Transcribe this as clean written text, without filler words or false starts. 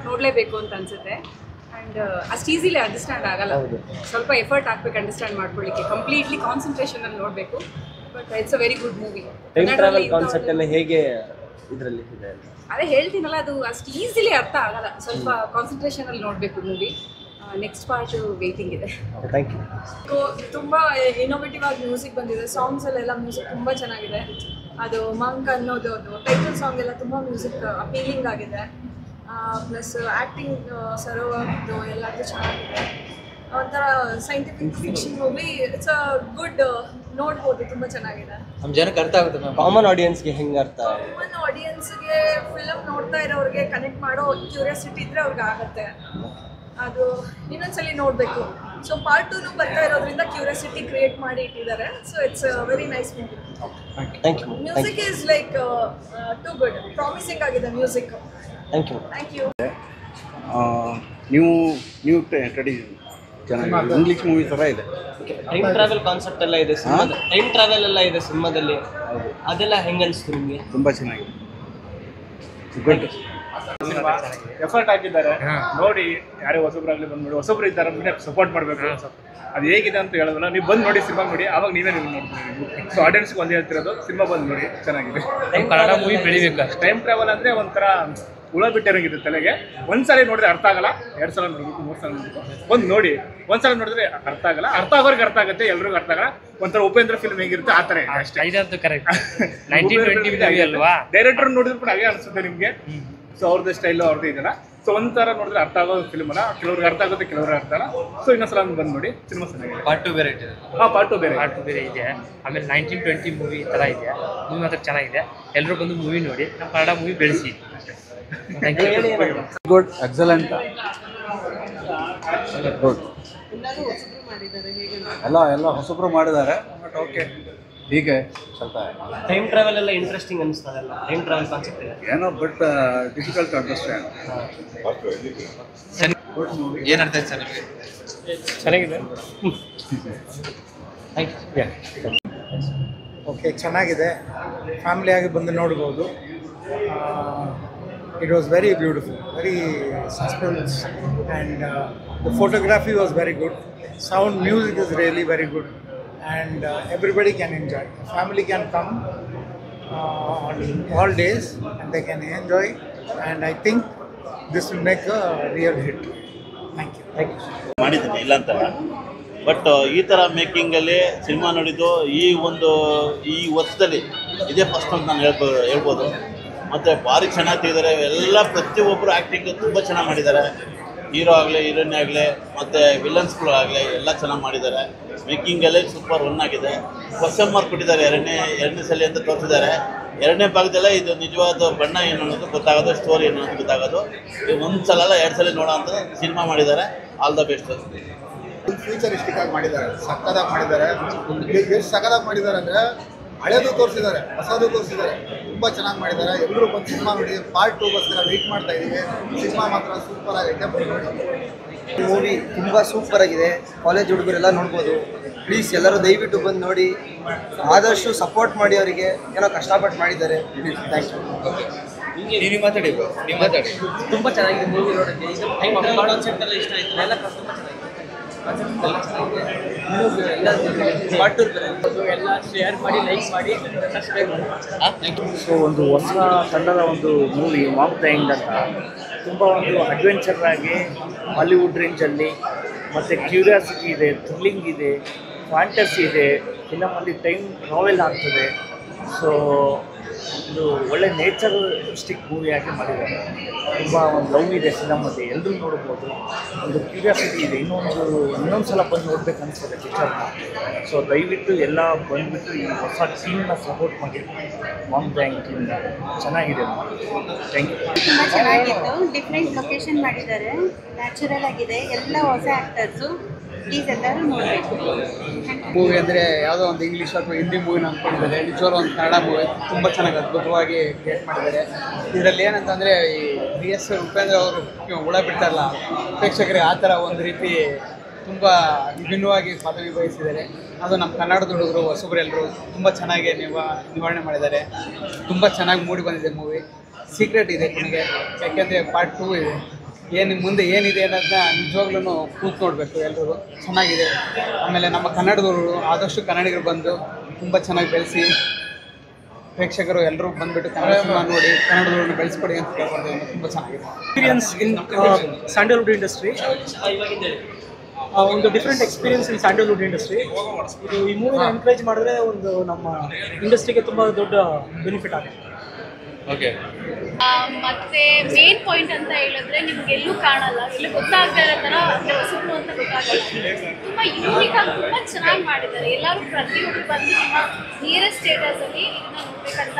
ನೋಡಲೇಬೇಕು ಅಂತ ಅನ್ಸುತ್ತೆ ಆ್ಯಂಡ್ ಅಷ್ಟು ಈಸಿಲಿ ಅಂಡರ್ಸ್ಟ್ಯಾಂಡ್ ಆಗಲ್ಲ. ಸ್ವಲ್ಪ ಎಫರ್ಟ್ ಹಾಕ್ಬೇಕು ಅಂಡರ್ಸ್ಟ್ಯಾಂಡ್ ಮಾಡ್ಕೊಳ್ಳಿಕ್ಕೆ. ಕಂಪ್ಲೀಟ್ಲಿ ಕಾನ್ಸಂಟ್ರೇಷನಲ್ಲಿ ನೋಡಬೇಕು. But it's a very good movie. Time travel concept ಎಲ್ಲ ಹೇಗೆ ಇದರಲ್ಲಿ ಇದೆ? ಅದೇ ಹೇಳ್ತೀನಲ್ಲ, ಅದು ಅಷ್ಟು ಈಸಿಲಿ ಅರ್ಥ ಆಗಲ್ಲ. ಸ್ವಲ್ಪ ಕಾನ್ಸಂಟ್ರೇಷನಲ್ಲಿ ನೋಡಬೇಕು ಮೂವಿ. ನೆಕ್ಸ್ಟ್ ಪಾರ್ಟ್ ವೇಟಿಂಗ್ ಇದೆ. Thank you. ತುಂಬ ಇನೋವೇಟಿವ್ ಆಗಿ ಮ್ಯೂಸಿಕ್ ಬಂದಿದೆ. ಸಾಂಗ್ಸಲ್ಲೆಲ್ಲ ಮ್ಯೂಸಿಕ್ ತುಂಬ ಚೆನ್ನಾಗಿದೆ. ಅದು ಮಂಕ್ ಅನ್ನೋದು ಟೈಟಲ್ ಸಾಂಗ್ ಎಲ್ಲ ತುಂಬ ಮ್ಯೂಸಿಕ್ ಅಪೀಲಿಂಗ್ ಆಗಿದೆ. ಪ್ಲಸ್ ಆ್ಯಕ್ಟಿಂಗ್ ಸರೋವರ್ದು ಎಲ್ಲದೂ ಚೆನ್ನಾಗಿದೆ. ಒಂಥರ scientific fiction movie. It's a good, ನೋಡ್ಬೋದು, ತುಂಬ ಚೆನ್ನಾಗಿದೆ. ನಮ್ಮ ಜನಕ್ಕೆ ಅರ್ಥ ಆಗುತ್ತೆ ಮ್ಯಾಮ್. ಕಾಮನ್ ಆಡಿಯನ್ಸ್ಗೆ ಹೆಂಗೆ ಅರ್ಥ? ಕಾಮನ್ ಆಡಿಯನ್ಸ್ಗೆ ಫಿಲಮ್ ನೋಡ್ತಾ ಇರೋರಿಗೆ ಕನೆಕ್ಟ್ ಮಾಡೋ ಕ್ಯೂರಿಯಾಸಿಟಿ ಇದ್ರೆ ಅವ್ರಿಗೆ ಆಗುತ್ತೆ. ಅದು ಇನ್ನೊಂದ್ಸಲಿ ನೋಡಬೇಕು. ಸೊ ಪಾರ್ಟ್ 2 ಬರ್ತಾ ಇರೋದ್ರಿಂದ ಕ್ಯೂರಿಯಾಸಿಟಿ ಕ್ರಿಯೇಟ್ ಮಾಡಿ ಇಟ್ಟಿದ್ದಾರೆ. So it's very nice movie. Thank you. Music is like to good, promising ಆಗಿದೆ music. Thank you. Thank you. ನೀವು ಟ್ರೆಡಿಷನ್ ಚೆನ್ನಾಗಿ ಇಂಗ್ಲೀಷ್ ಮೂವಿ ಥರ ಇದೆ. ಟೈಮ್ ಟ್ರಾವೆಲ್ ಕಾನ್ಸೆಪ್ಟ್ ಎಲ್ಲ ಇದೆ ಸಿನಿಮಾದ. ಟೈಮ್ ಟ್ರಾವೆಲ್ ಎಲ್ಲ ಇದೆ ಸಿನಿಮಾದಲ್ಲಿ. ಅದೆಲ್ಲ ಹೆಂಗೆ ಅನಿಸ್ತು ನಿಮಗೆ? ತುಂಬ ಚೆನ್ನಾಗಿದೆ. ಗುಡ್ ಎಫರ್ಟ್ ಹಾಕಿದ್ದಾರೆ. ನೋಡಿ, ಯಾರೇ ಹೊಸಬ್ರಾಗ್ಲಿ ಬಂದು ನೋಡಿ, ಹೊಸಬ್ರು ಇದ್ದಾರೆ ಸಪೋರ್ಟ್ ಮಾಡಬೇಕು. ಅದು ಹೇಗಿದೆ ಅಂತ ಹೇಳೋದಲ್ಲ, ನೀವು ಬಂದು ನೋಡಿ, ಸಿನಿಮಾ ನೋಡಿ, ಆವಾಗ ನೀವೇ ನೋಡ್ತೀವಿ. ಸೊ ಆಡಿಯನ್ಸ್ಗೆ ಒಂದೇ ಹೇಳ್ತಿರೋದು, ಸಿನಿಮಾ ಬಂದು ನೋಡಿ, ಚೆನ್ನಾಗಿದೆ. ಕನ್ನಡ ಮೂವಿ ಬೆಳಿಬೇಕು. ಟೈಮ್ ಟ್ರಾವೆಲ್ ಅಂದರೆ ಒಂಥರ ಹುಳ ಬಿಟ್ಟಿರೋಂಗಿದೆ ತಲೆಗೆ. ಒಂದ್ಸಲ ನೋಡಿದ್ರೆ ಅರ್ಥ ಆಗಲ್ಲ, 2 ಸಲ ನೋಡಬೇಕು, 3 ಸಲ ನೋಡಬೇಕು. ಬಂದು ನೋಡಿ, ಒಂದ್ಸಲ ನೋಡಿದ್ರೆ ಅರ್ಥ ಆಗಲ್ಲ, ಅರ್ಥ ಆಗೋರಿಗೆ ಅರ್ಥ ಆಗುತ್ತೆ, ಎಲ್ರಿಗೂ ಅರ್ಥ ಆಗಲ್ಲ. ಒಂಥರ ಉಪೇಂದ್ರ ಫಿಲ್ಮ್ ಹೇಗಿರುತ್ತೆ ಆ ಥರ ಅಷ್ಟೇ. ಡೈರೆಕ್ಟರ್ ನೋಡಿದ್ರು ಕೂಡ ಹಾಗೆ ಅನಿಸುತ್ತೆ ನಿಮಗೆ. ಸೊ ಅವ್ರದ್ದು ಸ್ಟೈಲು ಅವ್ರದ್ದು ಇದೆಯಲ್ಲ. ಸೊ ಒಂಥರ ನೋಡಿದ್ರೆ ಅರ್ಥ ಆಗೋ ಫಿಲ್ಮ್ ಅಲ್ಲ. ಕೆಲವ್ರಿಗೆ ಅರ್ಥ ಆಗುತ್ತೆ, ಕೆಲವ್ರಿಗೆ ಅರ್ಥ ಆಗಲ್ಲ. ಸೊ ಇನ್ನೊಂದ್ಸಲ ಬಂದು ನೋಡಿ, ಸಿನಿಮಾ ಚೆನ್ನಾಗಿದೆ. ಪಾರ್ಟ್ 2 ಬೇರೆ ಇದೆ. ಪಾರ್ಟ್ 2 ಬೇರೆ ಇದೆ. ಆಮೇಲೆ 1920 ಮೂವಿ ಥರ ಇದೆ. ಮೂವಿ ಮಾತ್ರ ಚೆನ್ನಾಗಿದೆ. ಎಲ್ಲರೂ ಬಂದು ಮೂವಿ ನೋಡಿ, ನಮ್ಮ ಕನ್ನಡ ಮೂವಿ ಬೆಳೆಸಿ. Thank you. Good, excellent, good. ಎಲ್ಲ ಹೊಸಬ್ರು ಮಾಡಿದ್ದಾರೆ. ಬಟ್ ಓಕೆ, ಹೀಗೆ ಸ್ವಲ್ಪ ಟೈಮ್ ಟ್ರಾವೆಲ್ ಎಲ್ಲ ಇಂಟ್ರೆಸ್ಟಿಂಗ್ ಅನಿಸ್ತದಲ್ಲ? ಟೈಮ್ ಟ್ರಾವೆಲ್ ಕಾನ್ಸೆಪ್ಟ್ ಏನೋ ಬಟ್ ಡಿಫಿಕಲ್ಟ್ ಟು ಅಂಡರ್ಸ್ಟ್ಯಾಂಡ್. ಏನು ಅರ್ಥ ಆಯ್ತು ಸರ್ ನಿಮಗೆ? ಚೆನ್ನಾಗಿದೆ. ಓಕೆ, ಚೆನ್ನಾಗಿದೆ. ಫ್ಯಾಮಿಲಿಯಾಗಿ ಬಂದು ನೋಡ್ಬೋದು. It was very beautiful, very suspense, and the photography was very good. Sound music is really very good, and everybody can enjoy. Family can come on all days and they can enjoy, and I think this will make a real hit. Thank you. ಮಾಡಿದ್ದೀನಿ, ಇಲ್ಲ ಅಂತಲ್ಲ. But ಈ ಥರ ಮೇಕಿಂಗಲ್ಲಿ cinema ನೋಡಿದ್ದು ಈ ವರ್ಷದಲ್ಲಿ ಇದೇ first ಅಂತ ನಾನು ಹೇಳ್ಬೋದು. ಮತ್ತು ಭಾರಿ ಚೆನ್ನಾಗಿ ತೆಗೆದಿದ್ದಾರೆ. ಎಲ್ಲ ಪ್ರತಿಯೊಬ್ಬರು ಆ್ಯಕ್ಟಿಂಗ್ ತುಂಬ ಚೆನ್ನಾಗಿ ಮಾಡಿದ್ದಾರೆ. ಹೀರೋ ಆಗಲಿ, ಹೀರೋಯಿನ್ ಆಗಲಿ, ಮತ್ತು ವಿಲನ್ಸ್ಗಳು ಆಗಲಿ, ಎಲ್ಲ ಚೆನ್ನಾಗಿ ಮಾಡಿದ್ದಾರೆ. ಮೇಕಿಂಗಲ್ಲೇ ಸೂಪರ್ 1 ಆಗಿದೆ. ಕ್ವಶನ್ ಮಾರ್ಕ್ ಕೊಟ್ಟಿದ್ದಾರೆ. ಎರಡನೇ ಸಲ ಅಂತ ತೋರಿಸಿದ್ದಾರೆ. 2ನೇ ಭಾಗದಲ್ಲೇ ಇದು ನಿಜವಾದ ಬಣ್ಣ ಏನು ಅನ್ನೋದು ಗೊತ್ತಾಗೋದು, ಸ್ಟೋರಿ ಏನು ಅನ್ನೋದು ಗೊತ್ತಾಗೋದು. ಒಂದು ಸಲ ಅಲ್ಲ, 2 ಸಲ ನೋಡೋ ಅಂತ ಸಿನಿಮಾ ಮಾಡಿದ್ದಾರೆ. All the best. ಫ್ಯೂಚರಿಸ್ಟಿಕ್ ಆಗಿ ಮಾಡಿದ್ದಾರೆ, ಸಕ್ಕದಾಗಿ ಮಾಡಿದ್ದಾರೆ. ಎಷ್ಟು ಸಕ್ಕದಾಗಿ ಮಾಡಿದ್ದಾರೆ ಅಂದರೆ ಹಳೇದು ತೋರಿಸಿದ್ದಾರೆ, ಹೊಸದು ತೋರಿಸಿದ್ದಾರೆ. ತುಂಬ ಚೆನ್ನಾಗಿ ಮಾಡಿದ್ದಾರೆ. ಎಲ್ಲರೂ ಬಂದು ಸಿನಿಮಾ ನೋಡಿ. ಪಾರ್ಟ್ 2ಗೋಸ್ಕರ ವೆಯ್ಟ್ ಮಾಡ್ತಾ ಇದ್ದೀವಿ. ಸಿನಿಮಾ ಮಾತ್ರ ಸೂಪರ್ ಆಗೈತೆ, ಬಂದು ನೋಡಿ. ಮೂವಿ ತುಂಬ ಸೂಪರ್ ಆಗಿದೆ. ಕಾಲೇಜ್ ಹುಡುಗರೆಲ್ಲ ನೋಡ್ಬೋದು. ಪ್ಲೀಸ್ ಎಲ್ಲರೂ ದಯವಿಟ್ಟು ಬಂದು ನೋಡಿ. ಆದಷ್ಟು ಸಪೋರ್ಟ್ ಮಾಡಿ, ಅವರಿಗೆ ಏನೋ ಕಷ್ಟಪಟ್ಟು ಮಾಡಿದ್ದಾರೆ. Thank you. ನೀವು ಮಾತಾಡಿ. ತುಂಬ ಚೆನ್ನಾಗಿದೆ ಮೂವಿ ನೋಡೋಕ್ಕೆ. ಇದು ಟೈಮ್ ಕಾನ್ಸೆಪ್ಟ್ ಎಲ್ಲ ಇಷ್ಟ ಆಯಿತು. ಎಲ್ಲ ತುಂಬ ಚೆನ್ನಾಗಿದೆ. ಎಲ್ಲ ಶೇರ್ ಮಾಡಿ, ಲೈಕ್ ಮಾಡಿ, ಸಬ್ಸ್ಕ್ರೈಬ್ ಮಾಡಿ. ಸೊ ಒಂದು ಹೊಸ ತಂಡದ ಒಂದು ಮೂವಿ ಮಾಮ್ ದ ಎಂಡ್ ಅಂತ ತುಂಬ ಒಂದು ಅಡ್ವೆಂಚರ್ ಆಗಿ ಹಾಲಿವುಡ್ ರೇಂಜಲ್ಲಿ, ಮತ್ತು ಕ್ಯೂರಿಯಾಸಿಟಿ ಇದೆ, ಥ್ರಿಲ್ಲಿಂಗ್ ಇದೆ, ಫ್ಯಾಂಟಸಿ ಇದೆ. ಫಿಲಮಲ್ಲಿ ಟೈಮ್ ಟ್ರಾವೆಲ್ ಆಗ್ತದೆ. ಸೊ ಒಂದು ಒಳ್ಳೆ ನೇಚರಿಸ್ಟಿಕ್ ಮೂವಿಯಾಗಿ ಮಾಡಿದ್ದಾರೆ. ತುಂಬ ಒಂದು ಲವ್ ಇದೆ ಫಿಲಮಲ್ಲಿ, ಎಲ್ಲರೂ ನೋಡ್ಬೋದು. ಒಂದು ಕ್ಯೂರಿಯಾಸಿಟಿ ಇದೆ. ಇನ್ನೊಂದು ಸಲ ಬಂದು ನೋಡ್ಬೇಕು ಅನಿಸ್ತದೆ ಪಿಕ್ಚರ್ನ. ಸೊ ದಯವಿಟ್ಟು ಎಲ್ಲ ಬಂದುಬಿಟ್ಟು ಈ ಹೊಸ ಟೀಮ್ನ ಸಪೋರ್ಟ್ ಮಾಡಿ. ಮಾಮ್ ದ ಎಂಡ್ ಟೀಮ್ನ ಚೆನ್ನಾಗಿದೆ. Thank you. ತುಂಬ ಚೆನ್ನಾಗಿತ್ತು. ಡಿಫ್ರೆಂಟ್ ಲೊಕೇಶನ್ ಮಾಡಿದ್ದಾರೆ. ನ್ಯಾಚುರಲ್ ಆಗಿದೆ. ಎಲ್ಲ ಹೊಸ ಆ್ಯಕ್ಟರ್ಸು. ಪ್ಲೀಸ್ ಎಲ್ಲರೂ ನೋಡಬೇಕು. ಮೂವಿ ಅಂದರೆ ಯಾವುದೋ ಒಂದು ಇಂಗ್ಲೀಷ್ ಅಥವಾ ಹಿಂದಿ ಮೂವಿನ ಅಂದ್ಕೊಂಡಿದ್ದಾರೆ. ನಿಜವಾಗ್ಲೂ ಒಂದು ಕನ್ನಡ ಮೂವಿ ತುಂಬ ಚೆನ್ನಾಗಿ ಅದ್ಭುತವಾಗಿ ಕ್ರಿಯೇಟ್ ಮಾಡಿದ್ದಾರೆ. ಇದರಲ್ಲಿ ಏನಂತಂದರೆ ಈ BS ಉಪೇಂದ್ರ ಅವರು ಹುಳ ಬಿಡ್ತಾರಲ್ಲ ಪ್ರೇಕ್ಷಕರಿಗೆ, ಆ ಥರ ಒಂದು ರೀತಿ ತುಂಬ ವಿಭಿನ್ನವಾಗಿ ಪಾತ್ರ ನಿಭಾಯಿಸಿದ್ದಾರೆ. ಅದು ನಮ್ಮ ಕನ್ನಡದ ಹುಡುಗರು ಹೊಸಬ್ರು ಎಲ್ಲರೂ ತುಂಬ ಚೆನ್ನಾಗಿ ನಿವಾರಣೆ ಮಾಡಿದ್ದಾರೆ. ತುಂಬ ಚೆನ್ನಾಗಿ ಮೂಡಿ ಬಂದಿದೆ ಮೂವಿ. ಸೀಕ್ರೆಟ್ ಇದೆ ಕೊನೆಗೆ, ಯಾಕೆಂದರೆ ಪಾರ್ಟ್ 2 ಇದೆ. ಏನು ಮುಂದೆ ಏನಿದೆ ಅನ್ನೋದನ್ನ ನಿಜವಾಗ್ಲೂ ಕೂತ್ ನೋಡಬೇಕು ಎಲ್ಲರೂ. ಚೆನ್ನಾಗಿದೆ. ಆಮೇಲೆ ನಮ್ಮ ಕನ್ನಡದವರು ಆದಷ್ಟು ಕನ್ನಡಿಗರು ಬಂದು ತುಂಬ ಚೆನ್ನಾಗಿ ಬೆಳೆಸಿ ಪ್ರೇಕ್ಷಕರು ಎಲ್ಲರೂ ಬಂದುಬಿಟ್ಟು ಕನ್ನಡ ಸಿನಿಮಾ ನೋಡಿ ಕನ್ನಡದವ್ರನ್ನ ಬೆಳೆಸ್ಕೊಡಿ ಅಂತ ಕೇಳ್ಕೊಳ್ತೀವಿ. ತುಂಬ ಚೆನ್ನಾಗಿದೆ. ಎಕ್ಸ್ಪೀರಿಯನ್ಸ್ ಇನ್ ಸ್ಯಾಂಡಲ್ವುಡ್ ಇಂಡಸ್ಟ್ರಿ, ಒಂದು different experience in Sandalwood industry. ಇದು ಈ ಮೂವಿನ ಎನ್ಕರೇಜ್ ಮಾಡಿದ್ರೆ ಒಂದು ನಮ್ಮ ಇಂಡಸ್ಟ್ರಿಗೆ ತುಂಬ ದೊಡ್ಡ ಬೆನಿಫಿಟ್ ಆಗುತ್ತೆ. ಓಕೆ. ಮತ್ತೆ ಮೇನ್ ಪಾಯಿಂಟ್ ಅಂತ ಹೇಳಿದ್ರೆ ನಿಮ್ಗೆ ಎಲ್ಲೂ ಕಾಣಲ್ಲ, ಇಲ್ಲಿ ಗೊತ್ತಾಗದೇ ಇರೋ ಥರ ಹೊಸಬ್ರು ಅಂತ ಗೊತ್ತಾಗಲ್ಲ. ತುಂಬ ಯೂನಿಕ್ ಆಗಿ ತುಂಬ ಚೆನ್ನಾಗಿ ಮಾಡಿದ್ದಾರೆ. ಎಲ್ಲರೂ ಪ್ರತಿಯೊಬ್ಬರು ಬಂದು ನಿಮ್ಮ ನಿಯರೆಸ್ಟ್ ಸ್ಟೇಟಸಲ್ಲಿ ಇದನ್ನ ನೋಡ್ಬೇಕಂತ